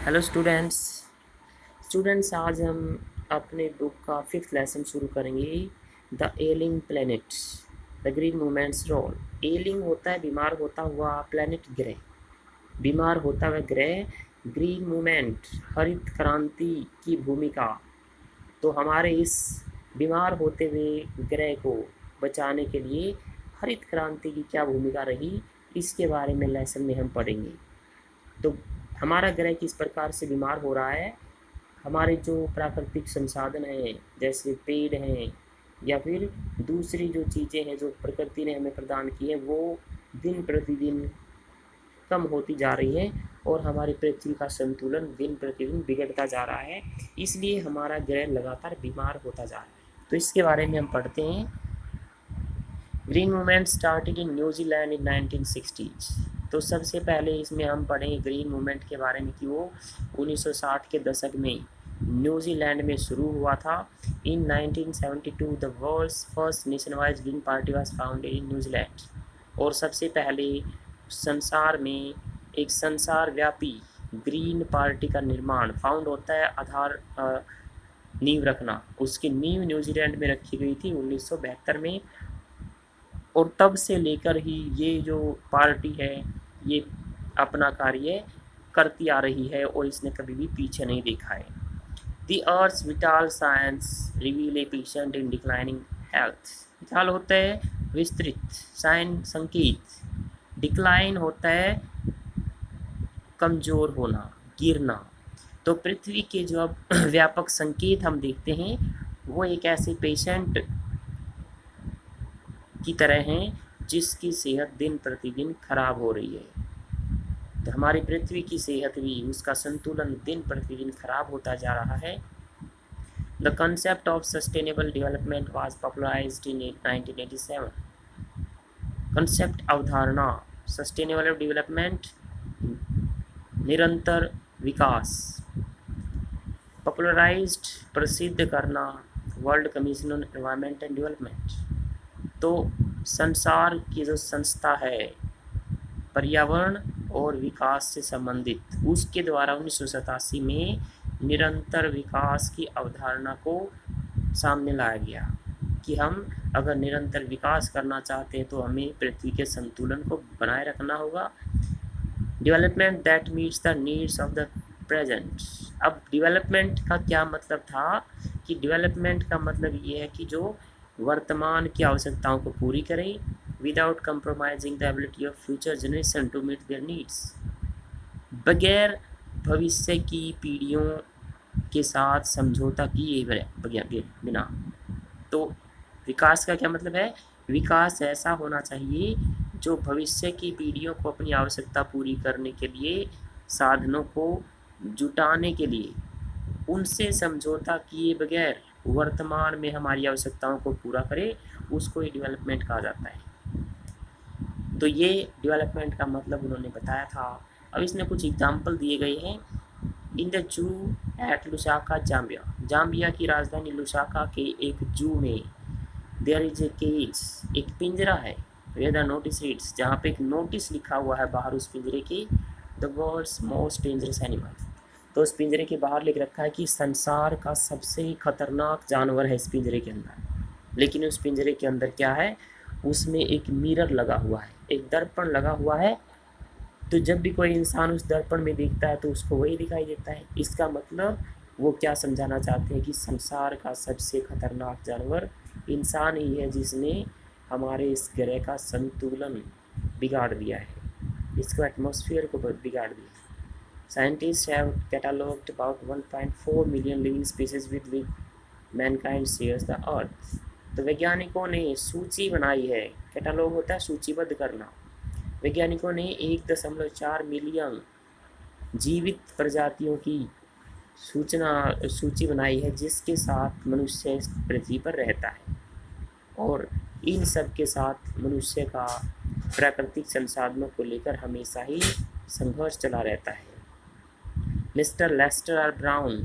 Hello students आज हम अपने बुक का 5th लेसन शुरू करेंगे। The ailing planets the green movements role. Ailing होता है बीमार होता हुआ प्लैनेट ग्रह, बीमार होता हुआ ग्रह। ग्रीन मूवमेंट हरित क्रांति की भूमिका। तो हमारे इस बीमार होते हुए ग्रह को बचाने के लिए हरित क्रांति की क्या भूमिका रही, इसके बारे में लेसन में हम पढ़ेंगे। तो हमारा ग्रह किस प्रकार से बीमार हो रहा है, हमारे जो प्राकृतिक संसाधन हैं जैसे पेड़ हैं या फिर दूसरी जो चीज़ें हैं जो प्रकृति ने हमें प्रदान की है, वो दिन प्रतिदिन कम होती जा रही है और हमारी पृथ्वी का संतुलन दिन प्रतिदिन बिगड़ता जा रहा है। इसलिए हमारा ग्रह लगातार बीमार होता जा रहा है। तो इसके बारे में हम पढ़ते हैं। Green movement started in New Zealand in 1960s। तो सबसे पहले इसमें हम पढ़ेंगे ग्रीन मूवमेंट के बारे में कि वो 1960 के दशक में न्यूजीलैंड में शुरू हुआ था। In 1972 the world's first nationwide green party was founded in New Zealand. और सबसे पहले संसार में एक संसार व्यापी ग्रीन पार्टी का निर्माण फाउंड होता है, आधार नींव रखना। उसकी नींव न्यूजीलैंड में रखी गई थी 1972 में। और तब से लेकर ही ये जो पार्टी है ये अपना कार्य करती आ रही है और इसने कभी भी पीछे नहीं देखा है। The earth vital science reveal a patient in declining health. Vital होता है विस्तृत, साइन संकेत, डिक्लाइन होता है कमज़ोर होना, गिरना। तो पृथ्वी के जो अब व्यापक संकेत हम देखते हैं वो एक ऐसे पेशेंट की तरह हैं जिसकी सेहत दिन प्रतिदिन खराब हो रही है। तो हमारी पृथ्वी की सेहत भी, उसका संतुलन दिन प्रतिदिन खराब होता जा रहा है। The concept of sustainable development was popularised in 1987। Concept अवधारणा सस्टेनेबल डेवलपमेंट, निरंतर विकास, पॉपुलराइज्ड प्रसिद्ध करना, world commission on environment and development. तो संसार की जो संस्था है पर्यावरण और विकास से संबंधित, उसके द्वारा 1987 में निरंतर विकास की अवधारणा को सामने लाया गया कि हम अगर निरंतर विकास करना चाहते हैं तो हमें पृथ्वी के संतुलन को बनाए रखना होगा। Development that meets the needs of the present. अब डेवलपमेंट का क्या मतलब था कि डेवलपमेंट का मतलब ये है कि जो वर्तमान की आवश्यकताओं को पूरी करें without compromising the ability of future generation to meet their needs. बगैर भविष्य की पीढ़ियों के साथ समझौता किए बिना। तो विकास का क्या मतलब है? विकास ऐसा होना चाहिए जो भविष्य की पीढ़ियों को अपनी आवश्यकता पूरी करने के लिए साधनों को जुटाने के लिए उनसे समझौता किए बगैर वर्तमान में हमारी आवश्यकताओं को पूरा करे, उसको ही डेवलपमेंट कहा जाता है। तो ये डेवलपमेंट का मतलब उन्होंने बताया था। अब इसमें कुछ एग्जाम्पल दिए गए हैं। In the zoo at Lusaka Zambia. Zambia की राजधानी लुसाका के एक जू में देयर इज ए केज, एक पिंजरा है, वेयर द नोटिस रीड्स, जहाँ पे एक नोटिस लिखा हुआ है बाहर उस पिंजरे के, the world's most dangerous animal. तो उस पिंजरे के बाहर लिख रखा है कि संसार का सबसे खतरनाक जानवर है इस पिंजरे के अंदर। लेकिन उस पिंजरे के अंदर क्या है, उसमें एक मिरर लगा हुआ है, एक दर्पण लगा हुआ है। तो जब भी कोई इंसान उस दर्पण में देखता है तो उसको वही दिखाई देता है। इसका मतलब वो क्या समझाना चाहते हैं कि संसार का सबसे खतरनाक जानवर इंसान ही है, जिसने हमारे इस ग्रह का संतुलन बिगाड़ दिया है, इसको एटमॉस्फेयर को बिगाड़ दिया। Scientists have catalogued about 1.4 million living species with mankind shares the earth। तो वैज्ञानिकों ने सूची बनाई है, कैटालॉग होता है सूचीबद्ध करना। वैज्ञानिकों ने 1.4 मिलियन जीवित प्रजातियों की सूची बनाई है जिसके साथ मनुष्य पृथ्वी पर रहता है, और इन सब के साथ मनुष्य का प्राकृतिक संसाधनों को लेकर हमेशा ही संघर्ष चला रहता है। मिस्टर लेस्टर आर ब्राउन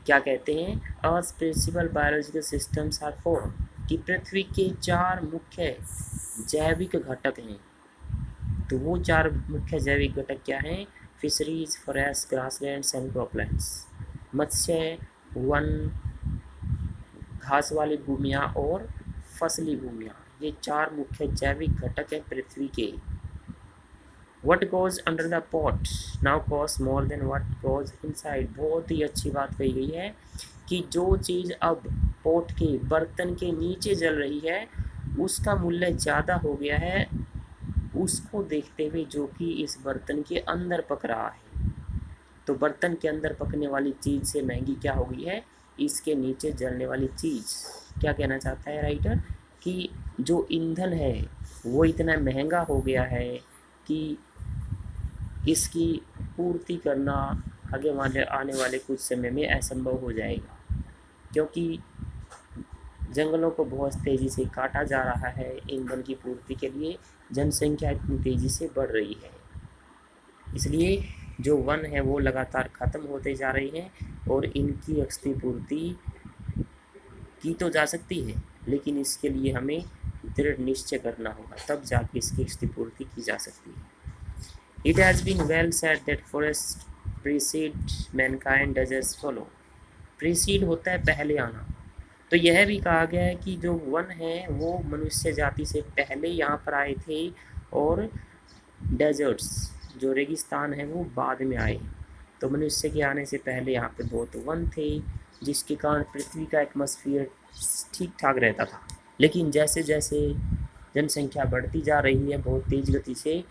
क्या कहते हैं? Earth principle biological systems are four, कि पृथ्वी के 4 मुख्य जैविक घटक हैं। तो वो 4 मुख्य जैविक घटक क्या हैं? Fisheries, forest, grasslands and croplands. Matsya, one, घास वाली भूमियाँ और फसली भूमियाँ, ये 4 मुख्य जैविक घटक हैं पृथ्वी के। What goes under the pot now costs more than what goes inside। बहुत ही अच्छी बात कही गई है कि जो चीज़ अब पोट के बर्तन के नीचे जल रही है उसका मूल्य ज़्यादा हो गया है उसको देखते हुए जो कि इस बर्तन के अंदर पक रहा है। तो बर्तन के अंदर पकने वाली चीज़ से महंगी क्या हो गई है? इसके नीचे जलने वाली चीज़। क्या कहना चाहता है राइटर? कि जो ईंधन है वो इतना महंगा हो गया है कि इसकी पूर्ति करना आने वाले कुछ समय में असंभव हो जाएगा, क्योंकि जंगलों को बहुत तेज़ी से काटा जा रहा है ईंधन की पूर्ति के लिए। जनसंख्या इतनी तेज़ी से बढ़ रही है, इसलिए जो वन है वो लगातार ख़त्म होते जा रही हैं और इनकी क्षतिपूर्ति की तो जा सकती है, लेकिन इसके लिए हमें दृढ़ निश्चय करना होगा, तब जाके इसकी क्षतिपूर्ति की जा सकती है। It has been well said that forests precede mankind, deserts follow। Precede होता है पहले आना, तो यह भी कहा गया है कि जो वन है वो मनुष्य जाति से पहले यहाँ पर आए थे और डेजर्ट्स जो रेगिस्तान है वो बाद में आए। तो मनुष्य के आने से पहले यहाँ पे बहुत वन थे, जिसके कारण पृथ्वी का एटमॉस्फेयर ठीक ठाक रहता था। लेकिन जैसे जैसे जनसंख्या बढ़ती जा रही है बहुत तेज़ गति से,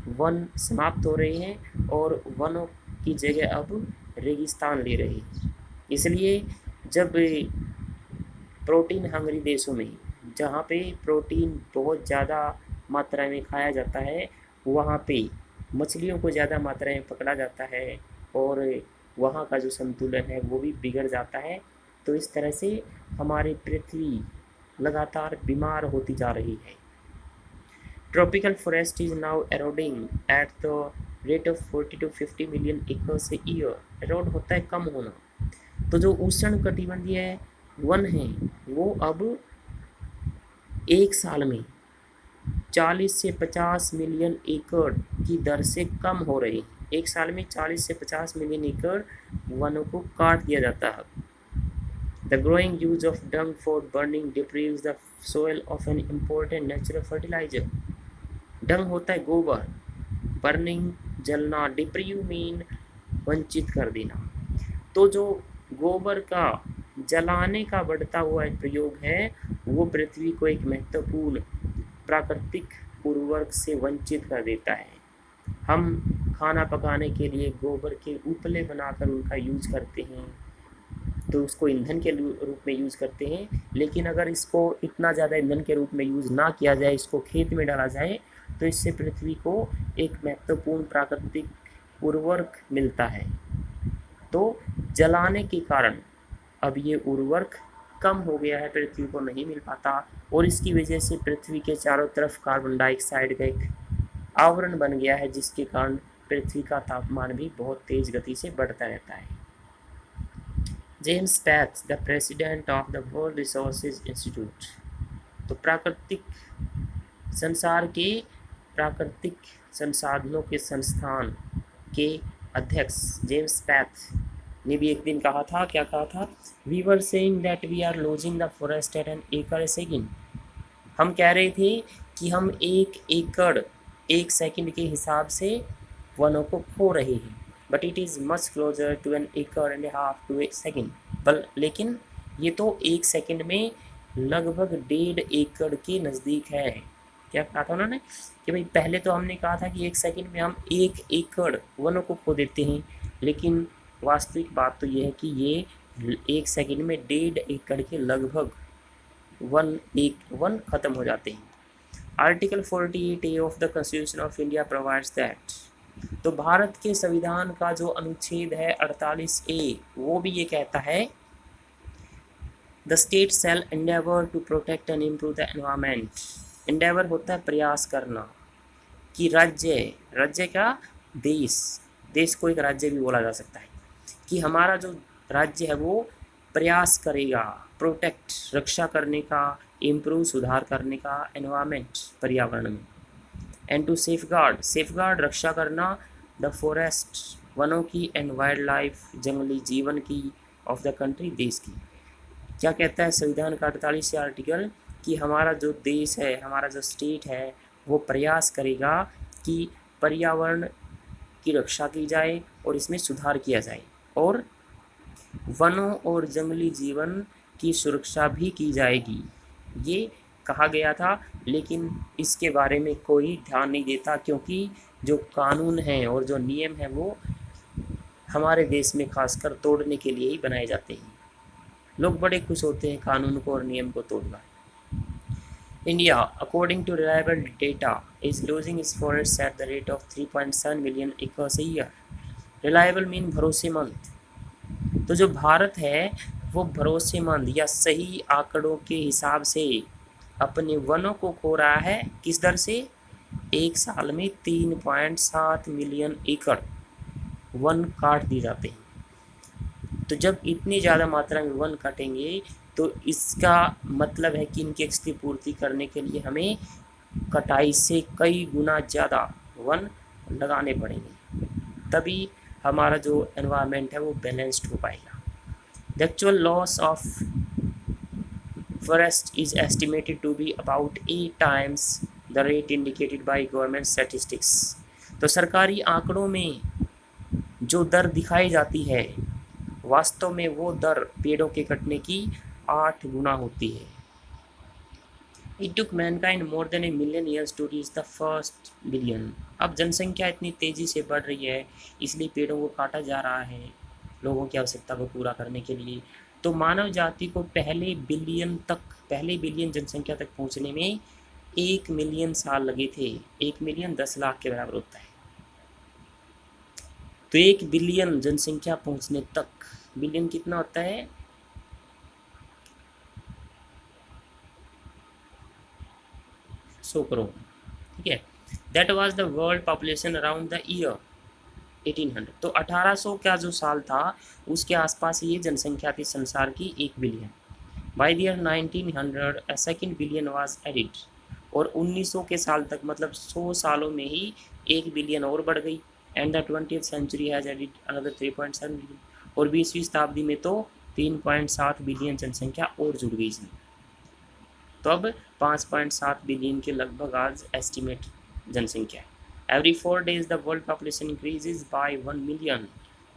वन समाप्त हो रहे हैं और वनों की जगह अब रेगिस्तान ले रहे हैं। इसलिए जब प्रोटीन हंगरी देशों में, जहाँ पे प्रोटीन बहुत ज़्यादा मात्रा में खाया जाता है, वहाँ पे मछलियों को ज़्यादा मात्रा में पकड़ा जाता है और वहाँ का जो संतुलन है वो भी बिगड़ जाता है। तो इस तरह से हमारी पृथ्वी लगातार बीमार होती जा रही है। Tropical forest is now eroding at the rate of 40 to 50 million acres a year। erode होता है कम होना। तो जो उष्ण कटिबंधीय वन है वो अब एक साल में 40 से 50 मिलियन एकड़ की दर से कम हो रहे हैं। एक साल में 40 से 50 मिलियन एकड़ वनों को काट दिया जाता है। The growing use of dung for burning deprives the soil of an important natural fertilizer। डंग होता है गोबर, बर्निंग जलना, डिप्रीव मीन वंचित कर देना। तो जो गोबर का जलाने का बढ़ता हुआ प्रयोग है वो पृथ्वी को एक महत्वपूर्ण प्राकृतिक उर्वरक से वंचित कर देता है। हम खाना पकाने के लिए गोबर के उपले बनाकर उनका यूज करते हैं, तो उसको ईंधन के रूप में यूज़ करते हैं। लेकिन अगर इसको इतना ज़्यादा ईंधन के रूप में यूज़ ना किया जाए, इसको खेत में डाला जाए, तो इससे पृथ्वी को एक महत्वपूर्ण प्राकृतिक उर्वरक मिलता है। तो जलाने के कारण अब ये उर्वरक कम हो गया है, पृथ्वी को नहीं मिल पाता और इसकी वजह से पृथ्वी के चारों तरफ कार्बन डाइऑक्साइड का एक आवरण बन गया है, जिसके कारण पृथ्वी का तापमान भी बहुत तेज़ गति से बढ़ता रहता है। James path, the president of the world resources institute. तो संसार के प्राकृतिक संसाधनों के संस्थान के अध्यक्ष जेम्स पैथ ने भी एक दिन कहा था, क्या कहा था? We were saying that we are losing the forest at an acre a second. हम कह रहे थे कि हम 1 एकड़ 1 सेकंड के हिसाब से वनों को खो रहे हैं, but it is much closer to an acre and half to a second. लेकिन ये तो 1 सेकंड में लगभग 1.5 एकड़ के नज़दीक है। क्या कहा था उन्होंने कि भाई पहले तो हमने कहा था कि 1 सेकंड में हम 1 एकड़ वनों को खो देते हैं, लेकिन वास्तविक बात तो ये है कि ये 1 सेकंड में 1.5 एकड़ के लगभग वन खत्म हो जाते हैं। Article 48A of the constitution of India provides that. तो भारत के संविधान का जो अनुच्छेद है 48A, वो भी ये कहता है the state shall endeavour to protect and improve the environment. Endeavour होता है प्रयास करना, कि राज्य का देश को एक राज्य भी बोला जा सकता है, कि हमारा जो राज्य है वो प्रयास करेगा प्रोटेक्ट रक्षा करने का, इम्प्रूव सुधार करने का एनवायरमेंट पर्यावरण में। एंड टू सेफगार्ड रक्षा करना द फॉरेस्ट वनों की एंड वाइल्ड लाइफ जंगली जीवन की ऑफ द कंट्री देश की। क्या कहता है संविधान का 48 आर्टिकल कि हमारा जो देश है, हमारा जो स्टेट है, वो प्रयास करेगा कि पर्यावरण की रक्षा की जाए और इसमें सुधार किया जाए और वनों और जंगली जीवन की सुरक्षा भी की जाएगी। ये कहा गया था, लेकिन इसके बारे में कोई ध्यान नहीं देता, क्योंकि जो कानून हैं और जो नियम हैं वो हमारे देश में खासकर तोड़ने के लिए ही बनाए जाते हैं। लोग बड़े खुश होते हैं कानून को और नियम को तोड़कर। India, according to reliable data, is losing its forest at the rate of 3.7 million acres a year. Reliable mean भरोसेमंद। तो जो भारत है वो भरोसेमंद या सही आंकड़ों के हिसाब से अपने वनों को खो रहा है। किस दर से? एक साल में 3.7 मिलियन एकड़ वन काट दिए जाते हैं। तो जब इतनी ज़्यादा मात्रा में वन काटेंगे तो इसका मतलब है कि इनकी क्षतिपूर्ति करने के लिए हमें कटाई से कई गुना ज़्यादा वन लगाने पड़ेंगे, तभी हमारा जो एनवायरनमेंट है वो बैलेंस्ड हो पाएगा। The actual loss of forest is estimated to be about 8 times the rate indicated by government statistics. तो सरकारी आंकड़ों में जो दर दिखाई जाती है, वास्तव में वो दर पेड़ों के कटने की 8 गुना होती है। It took mankind more than a million years to reach the first billion। अब जनसंख्या इतनी तेज़ी से बढ़ रही है, इसलिए पेड़ों को काटा जा रहा है लोगों की आवश्यकता को पूरा करने के लिए। तो मानव जाति को पहले बिलियन जनसंख्या तक पहुंचने में 1 मिलियन साल लगे थे। 1 मिलियन 10 लाख के बराबर होता है। तो 1 बिलियन जनसंख्या पहुंचने तक, बिलियन कितना होता है? 100 करोड़। ठीक है। That was the world population around the year 1800। तो 1800 का जो साल था उसके आसपास ये जनसंख्या थी संसार की 1 billion. By the year 1900 a second billion was added. और 1900 के साल तक, मतलब 100 सालों में ही 1 बिलियन और बढ़ गई। And the 20th century has added another 3.7 billion. और 20वीं शताब्दी में तो 3.7 बिलियन जनसंख्या और जुड़ गई इसमें। तो अब 5.7 बिलियन के लगभग आज एस्टिमेट जनसंख्या है। Every 4 days the world population increases by 1 million.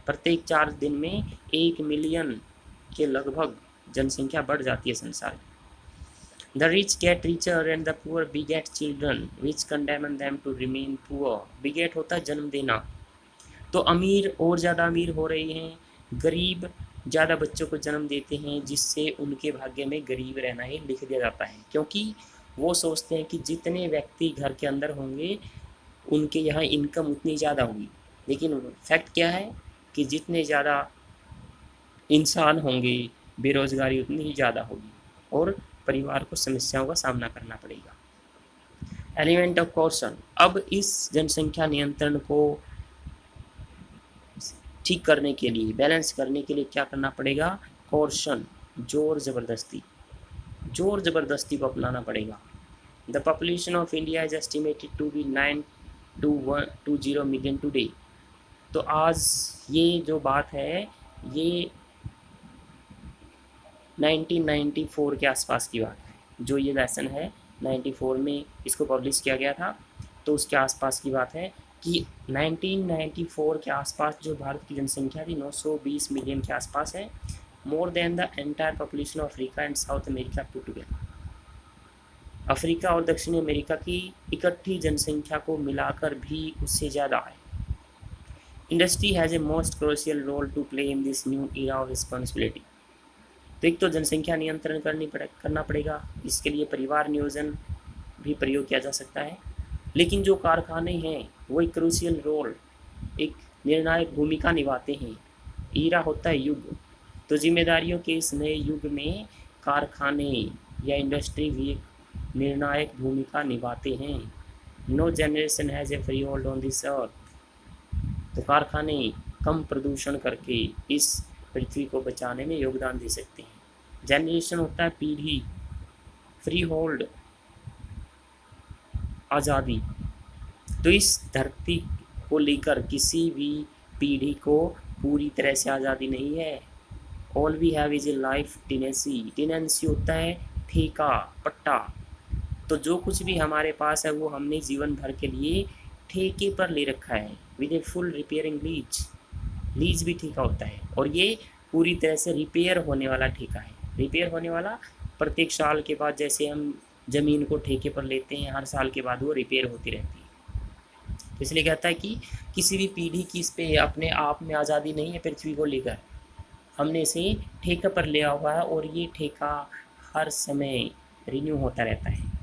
प्रत्येक 4 दिन में 1 मिलियन के लगभग जनसंख्या बढ़ जाती है संसार में। The rich get richer and the poor beget children which condemn them to remain poor. Beget होता है जन्म देना। तो अमीर और ज़्यादा अमीर हो रहे हैं, गरीब ज़्यादा बच्चों को जन्म देते हैं, जिससे उनके भाग्य में गरीब रहना ही लिख दिया जाता है, क्योंकि वो सोचते हैं कि जितने व्यक्ति घर के अंदर होंगे उनके यहाँ इनकम उतनी ज़्यादा होगी। लेकिन फैक्ट क्या है कि जितने ज़्यादा इंसान होंगे बेरोज़गारी उतनी ही ज़्यादा होगी और परिवार को समस्याओं का सामना करना पड़ेगा। Element of caution. अब इस जनसंख्या नियंत्रण को ठीक करने के लिए, बैलेंस करने के लिए क्या करना पड़ेगा? कॉर्शन, जोर ज़बरदस्ती को अपनाना पड़ेगा। The population of India is estimated to be 92120 million today. तो आज ये जो बात है ये 1994 के आसपास की बात है। जो ये लेसन है 94 में इसको पब्लिश किया गया था, तो उसके आसपास की बात है कि 1994 के आसपास जो भारत की जनसंख्या थी 920 मिलियन के आसपास है। More than the entire population of Africa and south America put together. Africa और दक्षिणी अमेरिका की इकट्ठी जनसंख्या को मिलाकर भी उससे ज़्यादा है। Industry has a most crucial role to play in this new era of responsibility. तो एक तो जनसंख्या नियंत्रण करना पड़ेगा, इसके लिए परिवार नियोजन भी प्रयोग किया जा सकता है। लेकिन जो कारखाने हैं वो एक क्रूशियल रोल, एक निर्णायक भूमिका निभाते हैं। ईरा होता है युग, तो जिम्मेदारियों के इस नए युग में कारखाने या इंडस्ट्री भी एक निर्णायक भूमिका निभाते हैं। No generation has a freehold on this earth. तो कारखाने कम प्रदूषण करके इस पृथ्वी को बचाने में योगदान दे सकते हैं। जनरेशन होता है पीढ़ी, फ्री होल्ड आज़ादी। तो इस धरती को लेकर किसी भी पीढ़ी को पूरी तरह से आज़ादी नहीं है। All we have is a life tenancy. Tenancy होता है ठेका, पट्टा। तो जो कुछ भी हमारे पास है वो हमने जीवन भर के लिए ठेके पर ले रखा है, with a full repairing lease. Lease भी ठेका होता है, और ये पूरी तरह से रिपेयर होने वाला ठेका है। रिपेयर होने वाला, प्रत्येक साल के बाद जैसे हम ज़मीन को ठेके पर लेते हैं, हर साल के बाद वो रिपेयर होती रहती है। तो इसलिए कहता है कि किसी भी पीढ़ी की इस पे अपने आप में आज़ादी नहीं है पृथ्वी को लेकर। हमने इसे ठेके पर लिया हुआ है, और ये ठेका हर समय रिन्यू होता रहता है।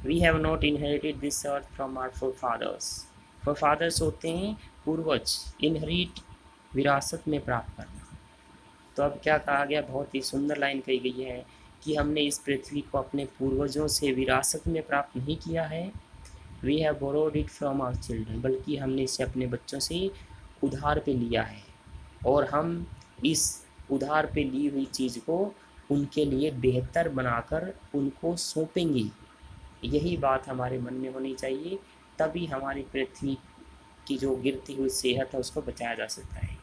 We have not inherited this earth from our forefathers. Forefathers होते हैं पूर्वज। इनहेरिट, विरासत में प्राप्त करना। तो अब क्या कहा गया, बहुत ही सुंदर लाइन कही गई है कि हमने इस पृथ्वी को अपने पूर्वजों से विरासत में प्राप्त नहीं किया है। We have borrowed it from our children, बल्कि हमने इसे अपने बच्चों से उधार पे लिया है, और हम इस उधार पे ली हुई चीज़ को उनके लिए बेहतर बनाकर उनको सौंपेंगे। यही बात हमारे मन में होनी चाहिए, तभी हमारी पृथ्वी की जो गिरती हुई सेहत है उसको बचाया जा सकता है।